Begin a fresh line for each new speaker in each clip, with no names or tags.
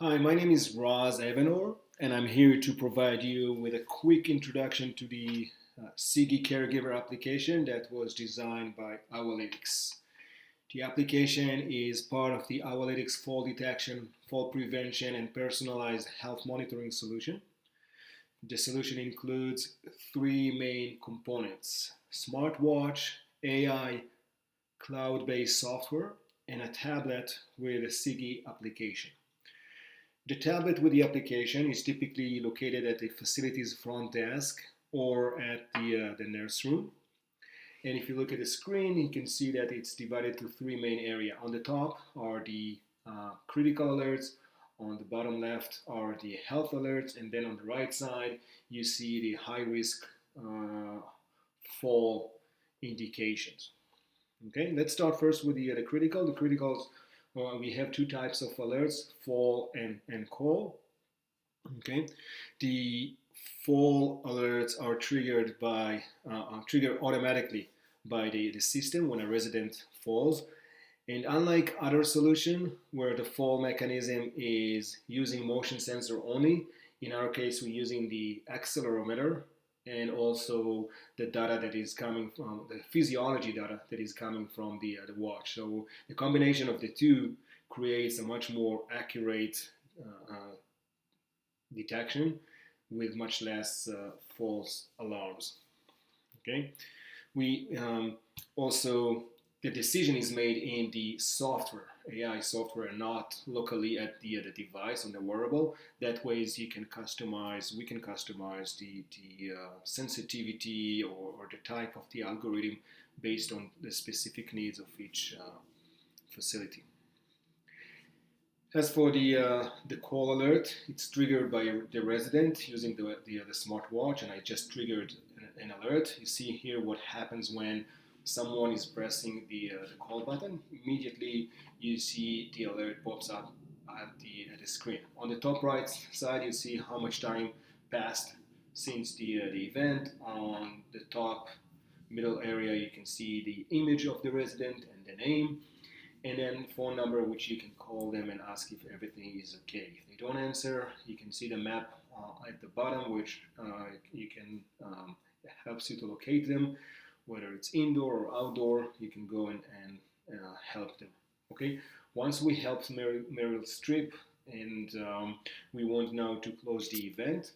Hi, my name is Raz Evanor, and I'm here to provide you with a quick introduction to the Sigi Caregiver application that was designed by Owlytics. The application is part of the Owlytics fall detection, fall prevention, and personalized health monitoring solution. The solution includes three main components: smartwatch, AI, cloud-based software, and a tablet with a Sigi application. The tablet with the application is typically located at the facility's front desk or at the nurse room. And if you look at the screen, you can see that it's divided to three main areas. On the top are the critical alerts. On the bottom left are the health alerts. And then on the right side, you see the high risk uh, fall indications. Okay, let's start first with the critical. The criticals, we have two types of alerts, fall and call. Okay, the fall alerts are triggered automatically by the system when a resident falls. And unlike other solution where the fall mechanism is using motion sensor only, in our case we're using the accelerometer and also the data that is coming from the physiology data that is coming from the watch. So the combination of the two creates a much more accurate detection with much less false alarms. Okay, we also the decision is made in the software, AI software, not locally at the device on the wearable. That ways you can customize. We can customize the sensitivity or the type of the algorithm based on the specific needs of each facility. As for the call alert, it's triggered by the resident using the smartwatch, and I just triggered an alert. You see here what happens when someone is pressing the call button. Immediately, you see the alert pops up at the screen. On the top right side, you see how much time passed since the event. On the top middle area, you can see the image of the resident and the name, and then phone number which you can call them and ask if everything is okay. If they don't answer, you can see the map at the bottom, which you can helps you to locate them, whether it's indoor or outdoor. You can go and help them. Okay. Once we helped Meryl Streep, and we want now to close the event,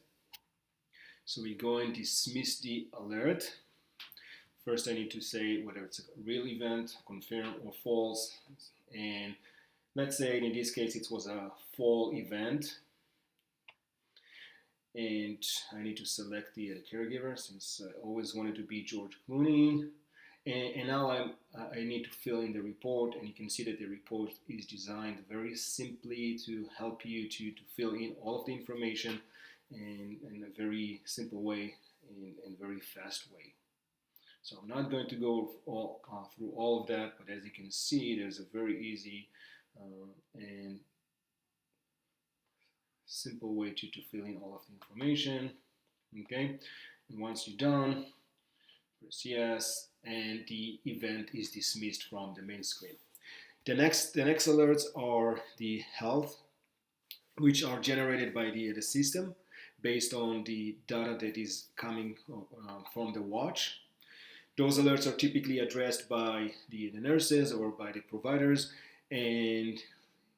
so we go and dismiss the alert. First, I need to say whether it's a real event, confirm or false. And let's say in this case it was a fall event. And I need to select the caregiver since I always wanted to be George Clooney. And now I need to fill in the report, and you can see that the report is designed very simply to help you to fill in all of the information in a very simple way and very fast way. So I'm not going to go through all of that, but as you can see, there's a very easy and simple way to fill in all of the information. Okay, and once you're done, press yes, and the event is dismissed from the main screen. The next alerts are the health, which are generated by the system based on the data that is coming from the watch. Those alerts are typically addressed by the nurses or by the providers. And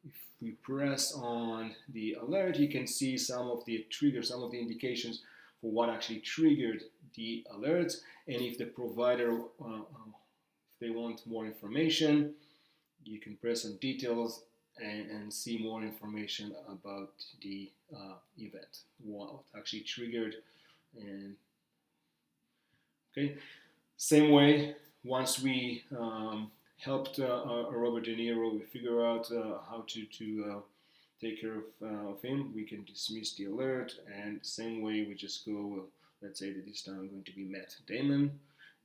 if we press on the alert, you can see some of the triggers, some of the indications for what actually triggered the alerts. And if the provider, if they want more information, you can press on details and see more information about the event, what actually triggered. And okay, same way, once we helped Robert De Niro, we figure out how to take care of him. We can dismiss the alert, and same way we just go. Let's say that this time I'm going to be Matt Damon,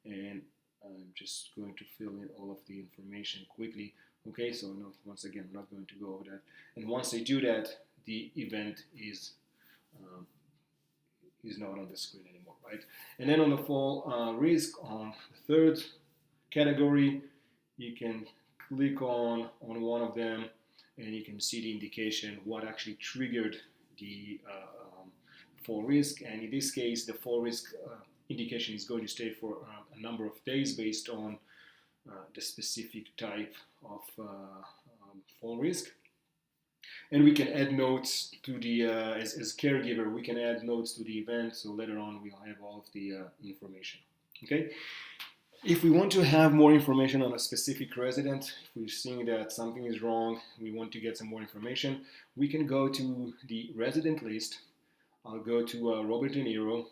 and I'm just going to fill in all of the information quickly. Okay, so no, once again, I'm not going to go over that. And once I do that, the event um, is not on the screen anymore, right? And then on the fall risk, on the third category, you can click on one of them, and you can see the indication what actually triggered the fall risk. And in this case, the fall risk indication is going to stay for a number of days based on the specific type of fall risk. And we can add notes to the, as caregiver, we can add notes to the event, so later on we'll have all of the information. Okay. If we want to have more information on a specific resident, if we're seeing that something is wrong, we want to get some more information, we can go to the resident list. I'll go to Robert De Niro,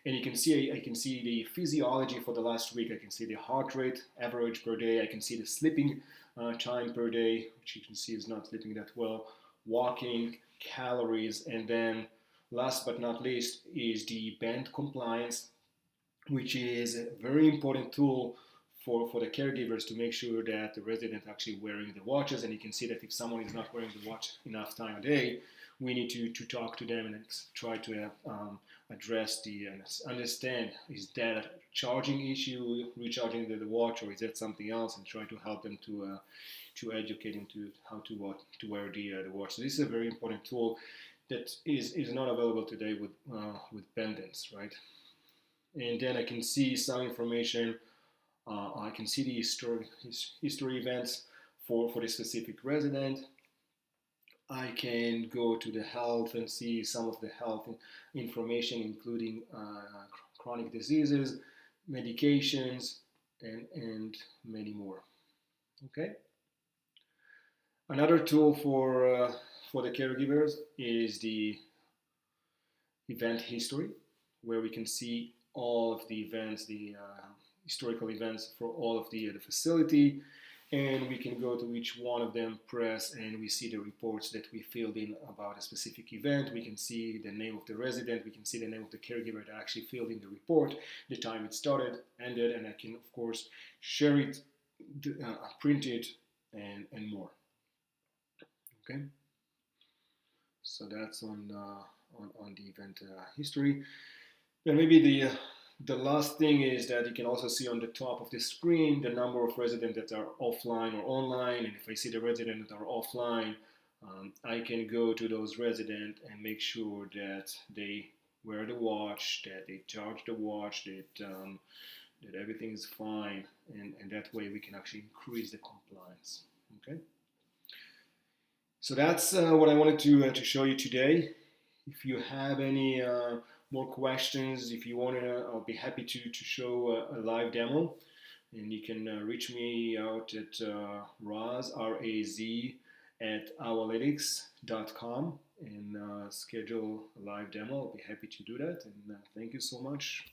and you can see, I can see the physiology for the last week. I can see the heart rate average per day. I can see the sleeping time per day, which you can see is not sleeping that well, walking, calories, and then last but not least is the band compliance, which is a very important tool for the caregivers to make sure that the resident actually wearing the watches. And you can see that if someone is not wearing the watch enough time a day, we need to talk to them and try to address the understand, is that a charging issue, recharging the watch, or is that something else, and try to help them to educate them to how to wear the watch. So this is a very important tool that is not available today with pendants, right? And then I can see some information. I can see the history events for the specific resident. I can go to the health and see some of the health information, including chronic diseases, medications, and many more. Okay. Another tool for the caregivers is the event history, where we can see all of the events, the historical events for all of the facility, and we can go to each one of them, press, and we see the reports that we filled in about a specific event. We can see the name of the resident, we can see the name of the caregiver that actually filled in the report, the time it started, ended, and I can of course share it, print it, and more. Okay, so that's on the event history. Then maybe the last thing is that you can also see on the top of the screen the number of residents that are offline or online. And if I see the residents that are offline, I can go to those residents and make sure that they wear the watch, that they charge the watch, that everything is fine, and that way we can actually increase the compliance. Okay. So that's what I wanted to show you today. If you have any more questions, if you want to, I'll be happy to show a live demo. And you can reach me out at Raz, R-A-Z, at owlytics.com and schedule a live demo. I'll be happy to do that. And thank you so much.